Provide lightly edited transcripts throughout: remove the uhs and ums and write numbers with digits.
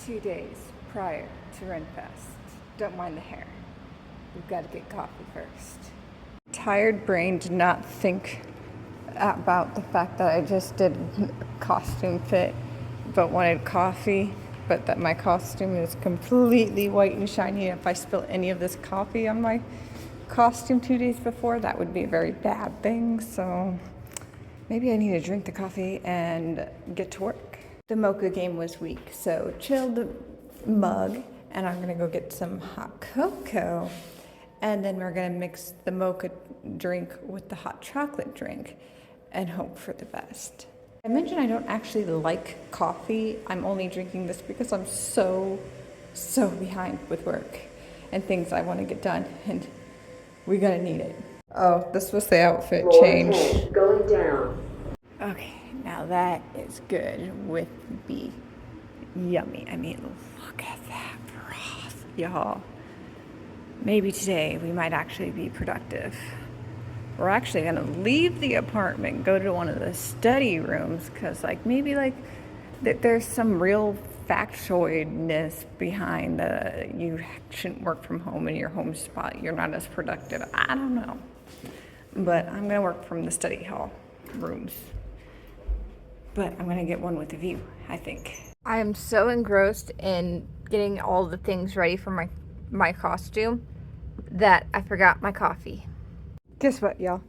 2 days prior to Renfest. Don't mind the hair. We've got to get coffee first. Tired brain did not think about the fact that I just did costume fit but wanted coffee, but that my costume is completely white and shiny. If I spill any of this coffee on my costume 2 days before, that would be a very bad thing. So maybe I need to drink the coffee and get to work. The mocha game was weak, so chill the mug, and I'm gonna go get some hot cocoa, and then we're gonna mix the mocha drink with the hot chocolate drink and hope for the best. I mentioned I don't actually like coffee. I'm only drinking this because I'm so behind with work and things I want to get done, and we're gonna need it. Oh, this was the outfit change. Going down. Okay, now that is good with the yummy. I mean, look at that broth, y'all. Maybe today we might actually be productive. We're actually gonna leave the apartment, go to one of the study rooms, because maybe there's some real factoidness behind you shouldn't work from home in your home spot. You're not as productive. I don't know. But I'm gonna work from the study hall rooms. But I'm gonna get one with a view, I think. I am so engrossed in getting all the things ready for my costume that I forgot my coffee. Guess what, y'all?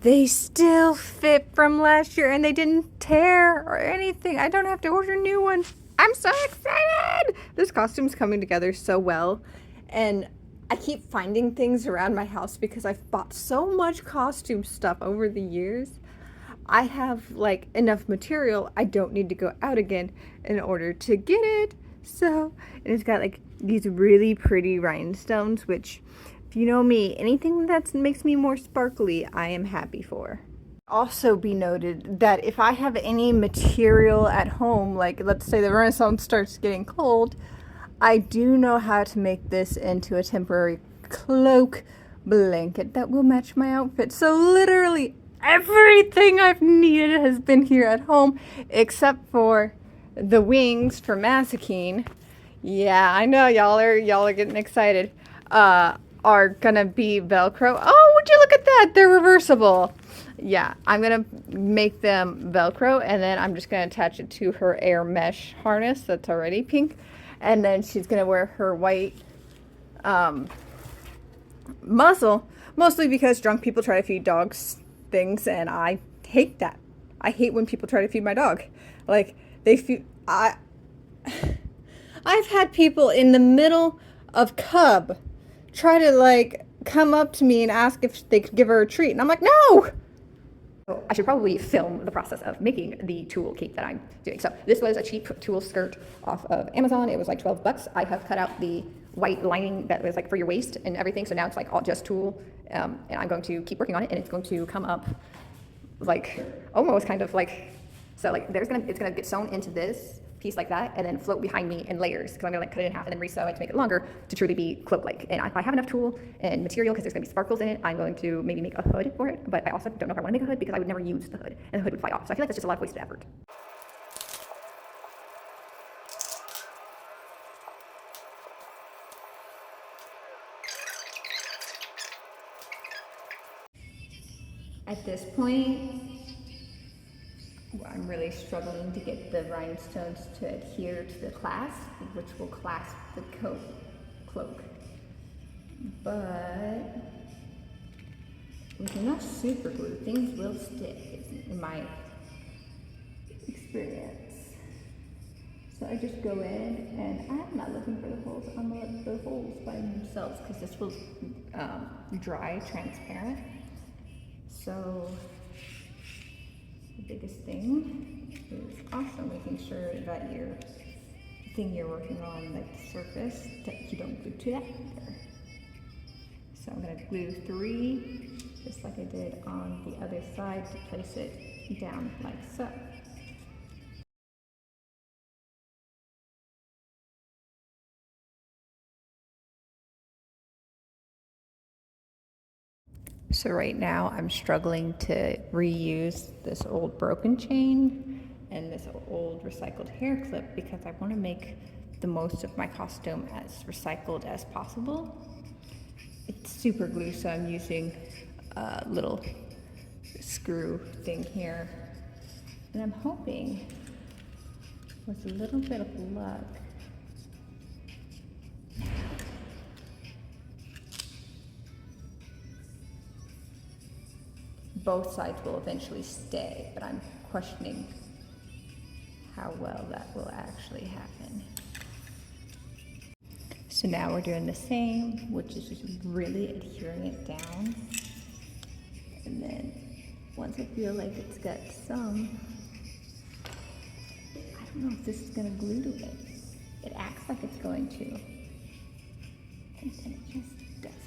They still fit from last year and they didn't tear or anything. I don't have to order a new one. I'm so excited! This costume's coming together so well, and I keep finding things around my house because I've bought so much costume stuff over the years. I have enough material. I don't need to go out again in order to get it. So, and it's got these really pretty rhinestones, which, if you know me, anything that makes me more sparkly, I am happy for. Also be noted that if I have any material at home, let's say the Renaissance starts getting cold, I do know how to make this into a temporary cloak blanket that will match my outfit. So literally everything I've needed has been here at home, except for the wings for Masakine. Yeah, I know y'all are getting excited. Are gonna be Velcro. Oh, would you look at that? They're reversible. Yeah, I'm gonna make them Velcro, and then I'm just gonna attach it to her air mesh harness that's already pink, and then she's gonna wear her white muzzle, mostly because drunk people try to feed dogs things, and I hate that. I hate when people try to feed my dog. I've had people in the middle of Cub try to come up to me and ask if they could give her a treat, and I'm like, no! So I should probably film the process of making the tulle cape that I'm doing. So this was a cheap tulle skirt off of Amazon. It was $12. I have cut out the white lining that was for your waist and everything. So now it's all just tulle, and I'm going to keep working on it, and it's going to come up almost kind of so it's gonna get sewn into this piece like that, and then float behind me in layers, because I'm gonna cut it in half and then resew it to make it longer to truly be cloak-like. And if I have enough tulle and material, because there's gonna be sparkles in it, I'm going to maybe make a hood for it. But I also don't know if I want to make a hood, because I would never use the hood, and the hood would fly off. So I feel like that's just a lot of wasted effort. At this point, I'm really struggling to get the rhinestones to adhere to the clasp, which will clasp the cloak. But with enough super glue, things will stick, in my experience. So I just go in, and I'm not looking for the holes. I'm gonna let the holes by themselves, because this will dry transparent. So the biggest thing is also making sure that your thing you're working on, the surface, that you don't glue to that either. So I'm going to glue 3, just like I did on the other side, to place it down like so. So right now I'm struggling to reuse this old broken chain and this old recycled hair clip, because I want to make the most of my costume as recycled as possible. It's super glue, so I'm using a little screw thing here. And I'm hoping with a little bit of luck, both sides will eventually stay, but I'm questioning how well that will actually happen. So now we're doing the same, which is just really adhering it down. And then once I feel like it's got some, I don't know if this is gonna glue to it. It acts like it's going to, and then it just doesn't.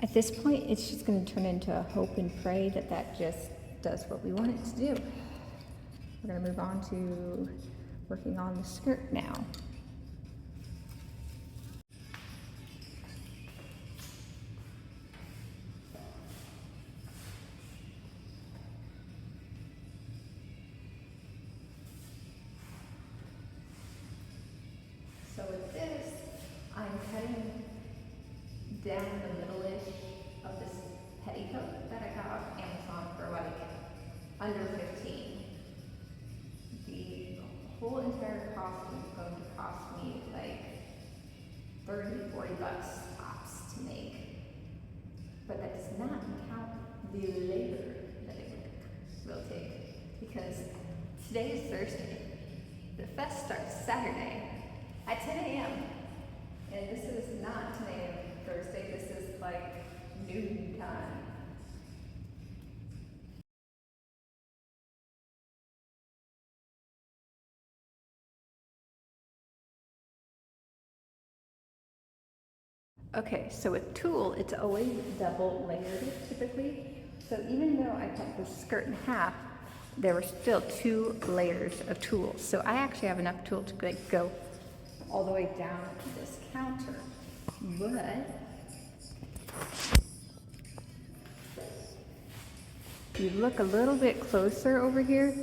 At this point, it's just going to turn into a hope and pray that that just does what we want it to do. We're going to move on to working on the skirt now. So with this, I'm cutting down the middle-ish of this petticoat that I got off Amazon for like under 15. The whole entire costume is going to cost me like 30, 40 bucks tops to make. But that does not count the labor that it will take, because today is Thursday. The fest starts Saturday at 10 a.m. And this is not 10 a.m. Thursday, this is like noon time. Okay, so with tulle, it's always double layered typically. So even though I cut the skirt in half, there were still 2 layers of tulle. So I actually have enough tulle to go all the way down to this counter. But if you look a little bit closer over here,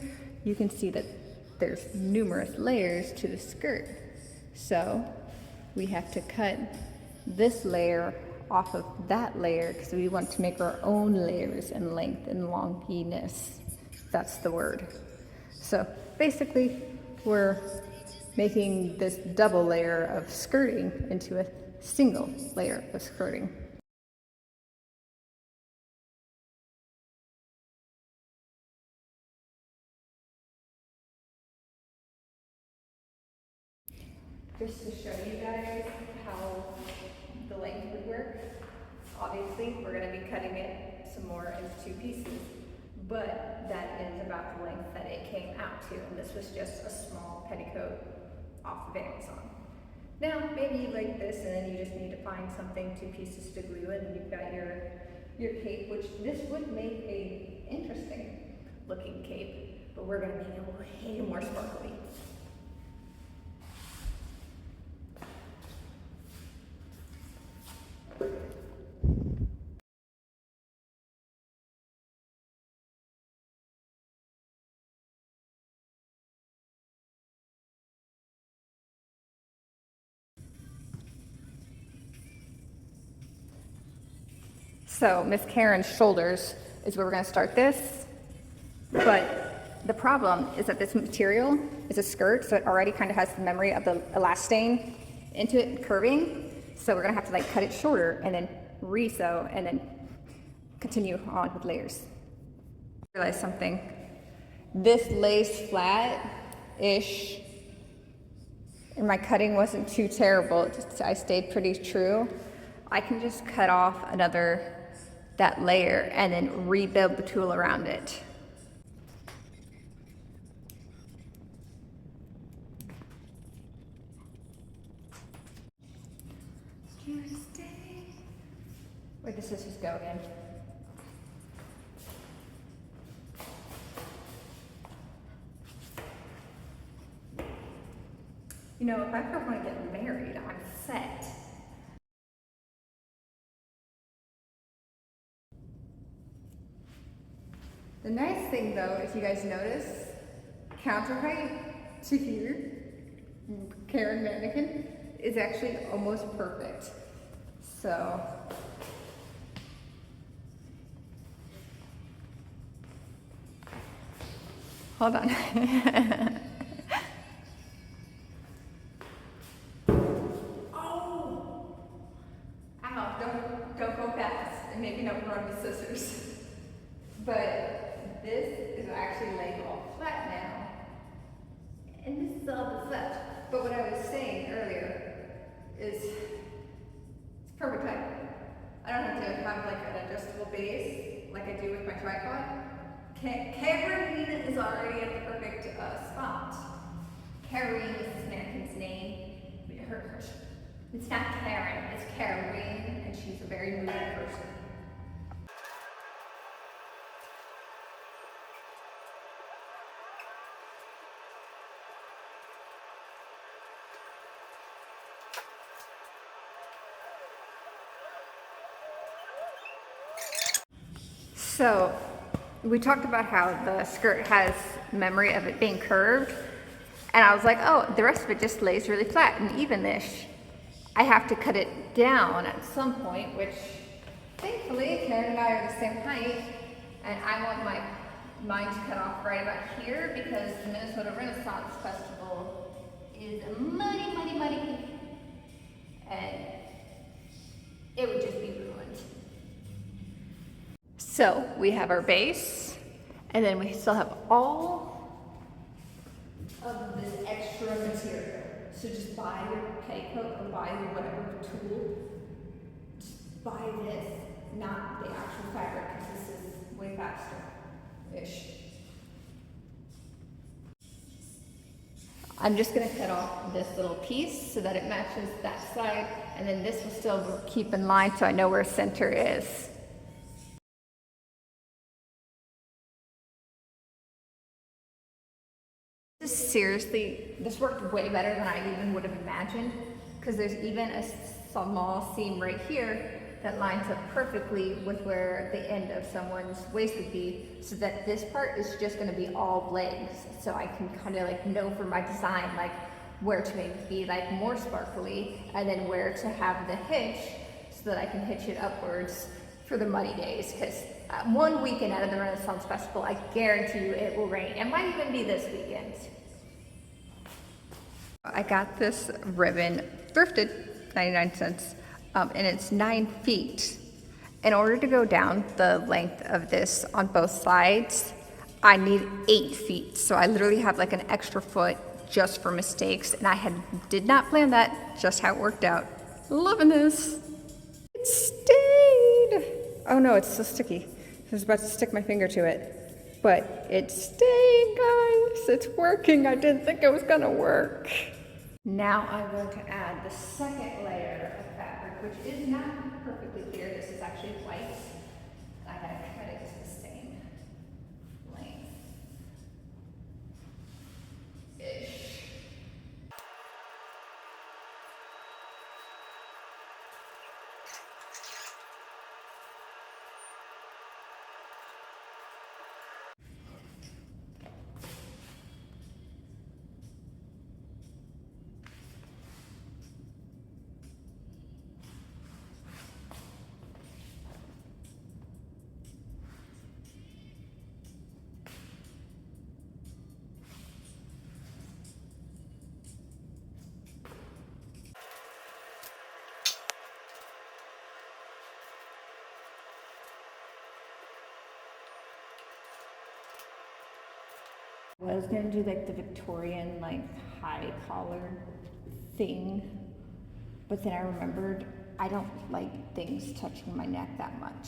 you can see that there's numerous layers to the skirt. So we have to cut this layer off of that layer because we want to make our own layers in length and longiness. That's the word. So basically, we're making this double layer of skirting into a single layer of skirting. Just to show you guys how the length would work, obviously we're going to be cutting it some more into 2 pieces, but that is about the length that it came out to, and this was just a small petticoat off of Amazon. Now, maybe you like this and then you just need to find something, 2 pieces to glue it, and you've got your cape, which this would make a interesting looking cape, but we're going to make it way more sparkly. So Miss Karen's shoulders is where we're going to start this, but the problem is that this material is a skirt, so it already kind of has the memory of the elastane into it curving, so we're going to have to like cut it shorter and then re-sew and then continue on with layers. I realized something. This lays flat-ish, and my cutting wasn't too terrible, I stayed pretty true. I can just cut off that layer and then rebuild the tulle around it. Where'd the scissors go again? You know, if I ever want to get married, I'm set. The nice thing though, if you guys notice, counter height to here, Karen mannequin, is actually almost perfect. So, hold on. Oh! Ow, don't go fast, and maybe don't run with scissors. But this is actually laying all flat now. And this is all that's left. But what I was saying earlier is it's perfect height. I don't have to have like an adjustable base like I do with my tripod. Karen is already at the perfect spot. Karen is this mannequin's name. It's not Karen, it's Karen, and she's a very moving person. So, we talked about how the skirt has memory of it being curved, and I was like, oh, the rest of it just lays really flat and even-ish. I have to cut it down at some point, which thankfully Karen and I are the same height, and I want mine to cut off right about here because the Minnesota Renaissance Festival is muddy, and it would just be ruined. So we have our base, and then we still have all of this extra material. So just buy your petticoat or buy your whatever tool. Just buy this, not the actual fabric, because this is way faster-ish. I'm just gonna cut off this little piece so that it matches that side, and then this will still keep in line so I know where center is. Seriously, this worked way better than I even would have imagined, because there's even a small seam right here that lines up perfectly with where the end of someone's waist would be, so that this part is just going to be all legs, so I can kind of like know for my design like where to maybe be like more sparkly, and then where to have the hitch so that I can hitch it upwards for the muddy days, because one weekend out of the Renaissance Festival, I guarantee you it will rain. It might even be this weekend. I got this ribbon thrifted, 99 cents, and it's 9 feet. In order to go down the length of this on both sides, I need 8 feet. So I literally have like an extra foot just for mistakes, and I did not plan that, just how it worked out. Loving this. It stayed. Oh no, it's so sticky. I was about to stick my finger to it, but it stayed, guys. It's working. I didn't think it was gonna work. Now I'm going to add the second layer of fabric, which is not perfectly clear. This is actually white. I gotta cut it to the same length. Ish. I was gonna do like the Victorian like high collar thing, but then I remembered I don't like things touching my neck that much.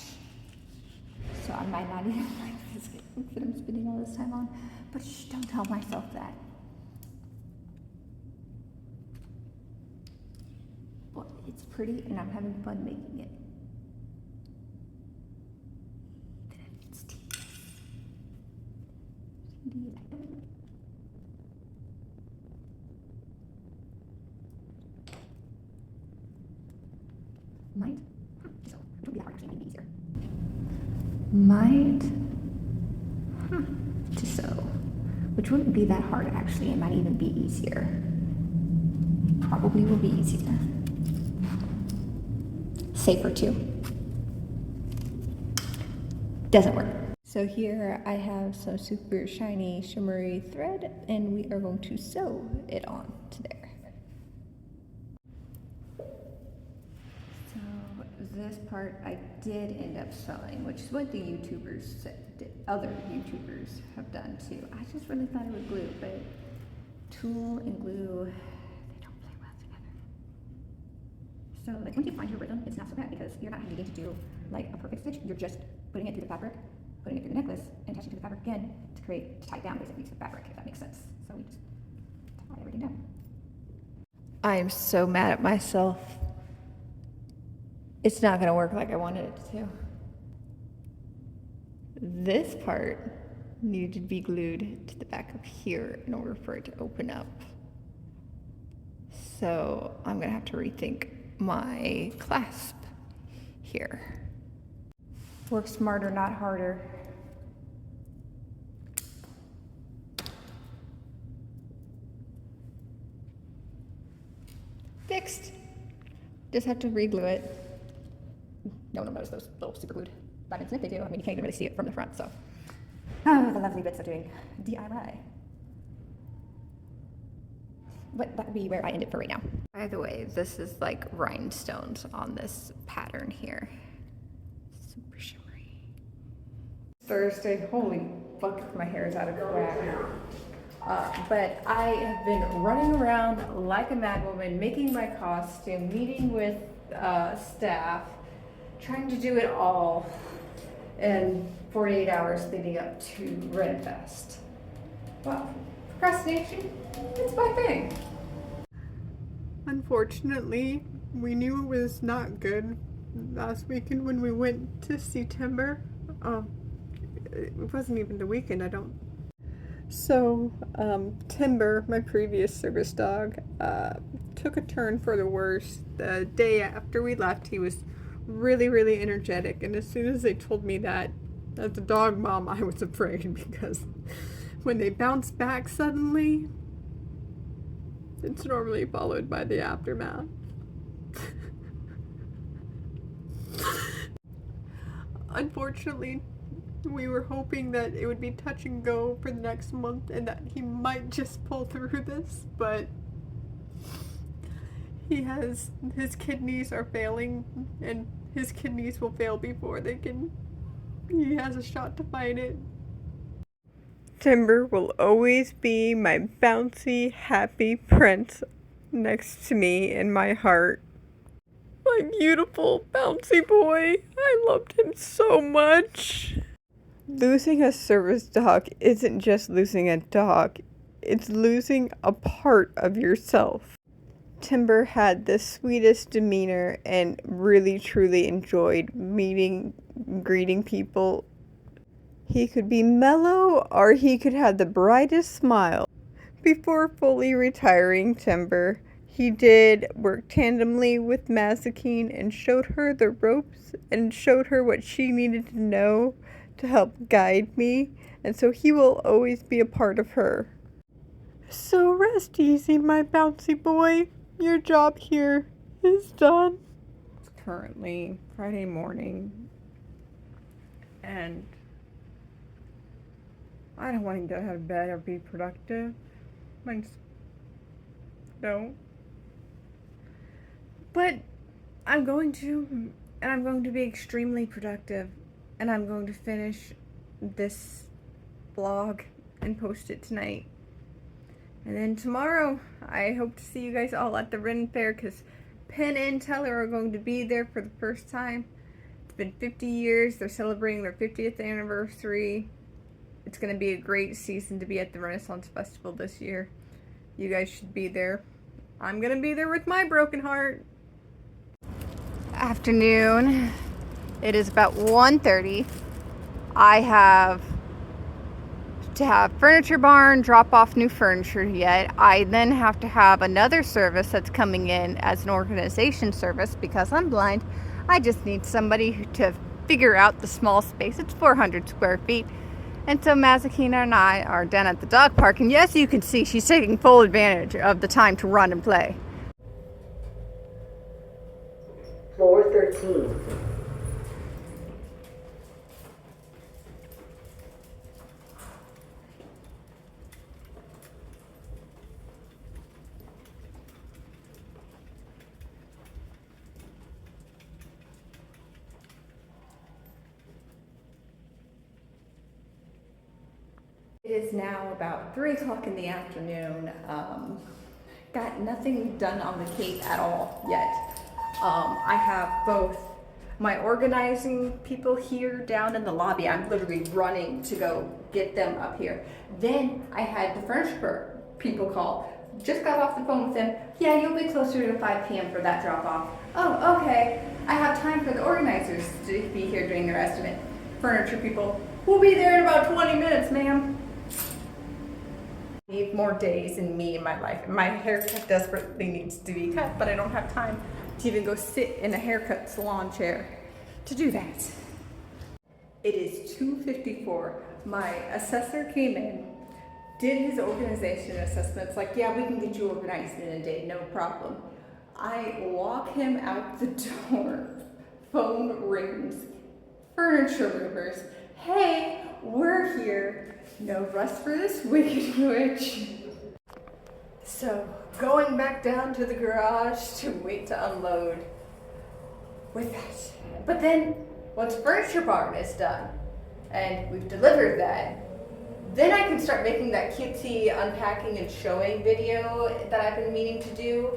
So I might not even like this that I'm spending all this time on, but shh, don't tell myself that. But it's pretty and I'm having fun making it. It's tedious. Might which wouldn't be that hard actually. It might even be easier. Probably will be easier. Safer too. Doesn't work. So here I have some super shiny shimmery thread, and we are going to sew it on to there. So this part I did end up sewing, which is what the YouTubers said, other YouTubers have done too. I just really thought it would glue, but tulle and glue, they don't play well together. So like once you find your rhythm, it's not so bad because you're not needing to do like a perfect stitch. You're just putting it through the fabric, putting it through the necklace, and attaching it to the fabric again to tie it down basically to the fabric, if that makes sense. So we just tie everything down. I am so mad at myself. It's not gonna work like I wanted it to. This part needed to be glued to the back of here in order for it to open up. So I'm gonna have to rethink my clasp here. Work smarter, not harder. Fixed. Just have to re-glue it. No one will notice those little super glued diamonds. And if they do, I mean, you can't even really see it from the front, so. Oh, the lovely bits of doing DIY. But that would be where I end it for right now. By the way, this is like rhinestones on this pattern here. Super shimmery. Thursday, holy fuck, my hair is out of whack. But I have been running around like a madwoman, making my costume, meeting with staff, trying to do it all in 48 hours leading up to Renfest. Well, procrastination, it's my thing. Unfortunately, we knew it was not good last weekend when we went to see Timber. It wasn't even the weekend, I don't. So, Timber, my previous service dog, took a turn for the worse. The day after we left, he was really, really energetic, and as soon as they told me that, as a dog mom, I was afraid because when they bounce back suddenly, it's normally followed by the aftermath. Unfortunately, we were hoping that it would be touch and go for the next month and that he might just pull through this, but his kidneys are failing, and his kidneys will fail before he has a shot to fight it. Timber will always be my bouncy, happy prince next to me in my heart. My beautiful, bouncy boy. I loved him so much. Losing a service dog isn't just losing a dog. It's losing a part of yourself. Timber had the sweetest demeanor and really truly enjoyed greeting people. He could be mellow or he could have the brightest smile. Before fully retiring Timber, he did work tandemly with Mazikeen and showed her the ropes and showed her what she needed to know to help guide me, and so he will always be a part of her. So rest easy, my bouncy boy. Your job here is done. It's currently Friday morning, and I don't want to get out of bed or be productive. I just don't. But I'm going to, and I'm going to be extremely productive, and I'm going to finish this vlog and post it tonight. And then tomorrow, I hope to see you guys all at the Ren Fair, because Penn and Teller are going to be there for the first time. It's been 50 years. They're celebrating their 50th anniversary. It's going to be a great season to be at the Renaissance Festival this year. You guys should be there. I'm going to be there with my broken heart. Afternoon. It is about 1:30. I have to have Furniture Barn drop off new furniture yet. I then have to have another service that's coming in as an organization service because I'm blind. I just need somebody to figure out the small space. It's 400 square feet. And so Mazakina and I are down at the dog park, and yes, you can see she's taking full advantage of the time to run and play. Floor 13. It is now about 3 o'clock in the afternoon. Got nothing done on the cape at all yet. I have both my organizing people here down in the lobby. I'm literally running to go get them up here. Then I had the furniture people call. Just got off the phone with them. Yeah, you'll be closer to 5 p.m. for that drop off. Oh, okay. I have time for the organizers to be here doing their estimate. Furniture people, we'll be there in about 20 minutes, ma'am. Need more days in me in my life. My haircut desperately needs to be cut, but I don't have time to even go sit in a haircut salon chair to do that. It is 2:54. My assessor came in, did his organization assessments, like, yeah, we can get you organized in a day, no problem. I walk him out the door, phone rings, furniture movers, hey, we're here. No rest for this wicked witch. So, going back down to the garage to wait to unload with that. But then, once furniture barn is done, and we've delivered that, then I can start making that cutesy unpacking and showing video that I've been meaning to do.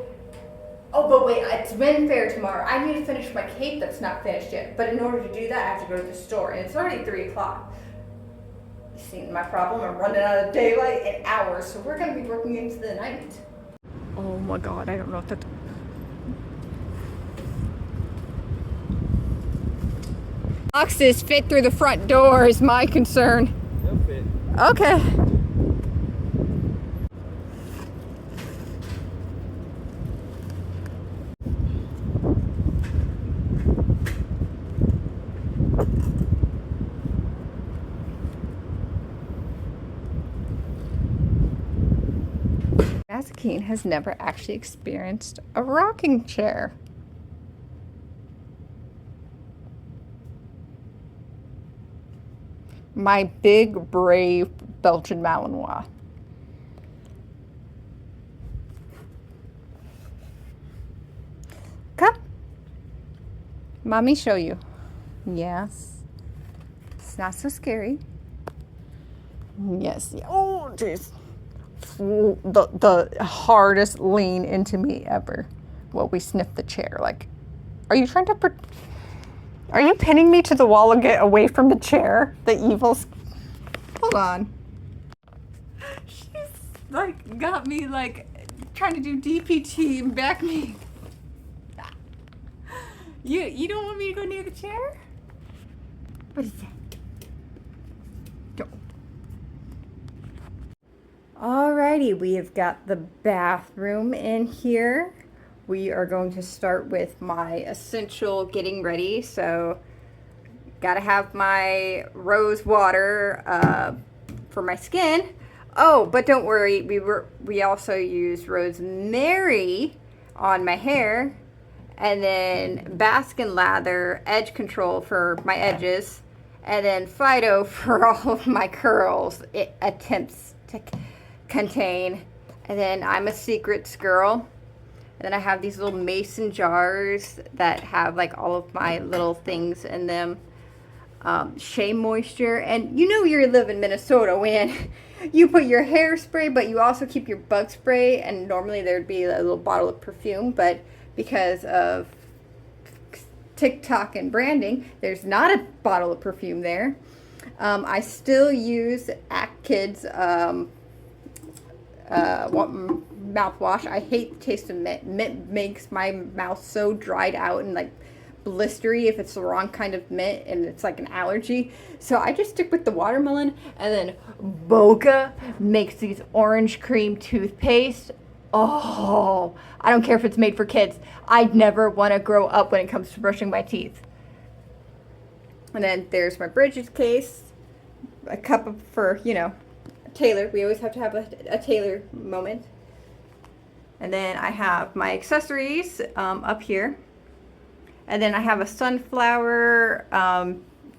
Oh, but wait, it's Ren Fair tomorrow. I need to finish my cape that's not finished yet. But in order to do that, I have to go to the store, and it's already 3 o'clock. See my problem, I'm running out of daylight in hours, so we're gonna be working into the night. Oh my god, I don't know if that. Boxes fit through the front door is my concern. They'll fit. Okay. Mazakine has never actually experienced a rocking chair. My big, brave Belgian Malinois. Come. Mommy show you. Yes. It's not so scary. Yes. Oh, jeez. The hardest lean into me ever. Well, we sniffed the chair. Like, are you trying to... Are you pinning me to the wall and get away from the chair? The evils. Hold on. She's like got me like trying to do DPT and back me. You don't want me to go near the chair? What is that? Don't. Alrighty, we have got the bathroom in here. We are going to start with my essential getting ready. So, gotta have my rose water for my skin. Oh, but don't worry, we also use rosemary on my hair, and then Baskin lather edge control for my edges, and then Fido for all of my curls it attempts to contain. And then I'm a secrets girl. And then I have these little mason jars that have like all of my little things in them. Shea Moisture. And you know you live in Minnesota when you put your hairspray, but you also keep your bug spray. And normally there'd be a little bottle of perfume, but because of TikTok and branding, there's not a bottle of perfume there. I still use Act Kids mouthwash. I hate the taste of mint. Mint makes my mouth so dried out and like blistery if it's the wrong kind of mint and it's like an allergy. So I just stick with the watermelon. And then Boca makes these orange cream toothpaste. Oh, I don't care if it's made for kids. I'd never want to grow up when it comes to brushing my teeth. And then there's my Bridges case. a cup of, for, you know, Taylor. We always have to have a Taylor moment. And then I have my accessories up here. And then I have a sunflower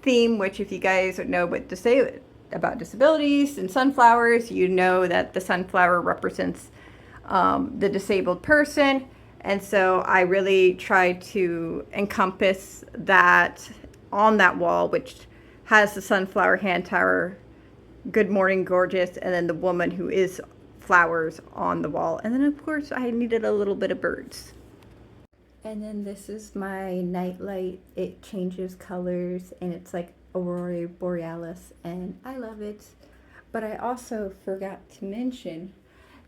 theme, which if you guys know what to say about disabilities and sunflowers, you know that the sunflower represents the disabled person. And so I really tried to encompass that on that wall, which has the sunflower hand tower, Good Morning Gorgeous, and then the woman who is flowers on the wall. And then of course I needed a little bit of birds. And then this is my night light. It changes colors and it's like Aurora Borealis and I love it. But I also forgot to mention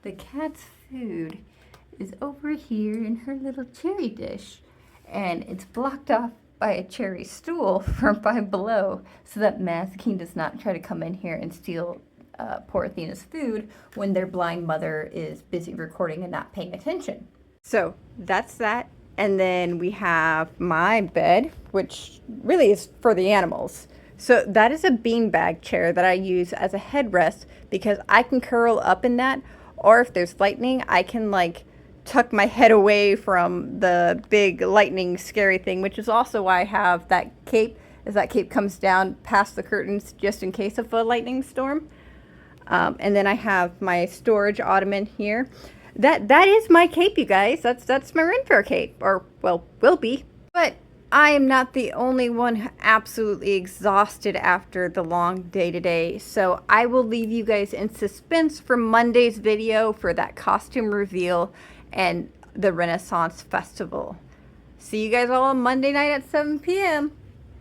the cat's food is over here in her little cherry dish, and it's blocked off by a cherry stool from Five Below so that Mazikeen does not try to come in here and steal poor Athena's food when their blind mother is busy recording and not paying attention. So that's that. And then we have my bed, which really is for the animals. So that is a beanbag chair that I use as a headrest because I can curl up in that, or if there's lightning, I can like tuck my head away from the big lightning scary thing, which is also why I have that cape, as that cape comes down past the curtains just in case of a lightning storm. And then I have my storage ottoman here. That is my cape, you guys. That's my Renfair cape, or well, will be. But I am not the only one absolutely exhausted after the long day today, so I will leave you guys in suspense for Monday's video for that costume reveal and the Renaissance Festival. See you guys all on Monday night at 7 p.m.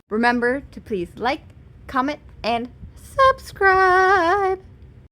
Remember to please like, comment, and subscribe.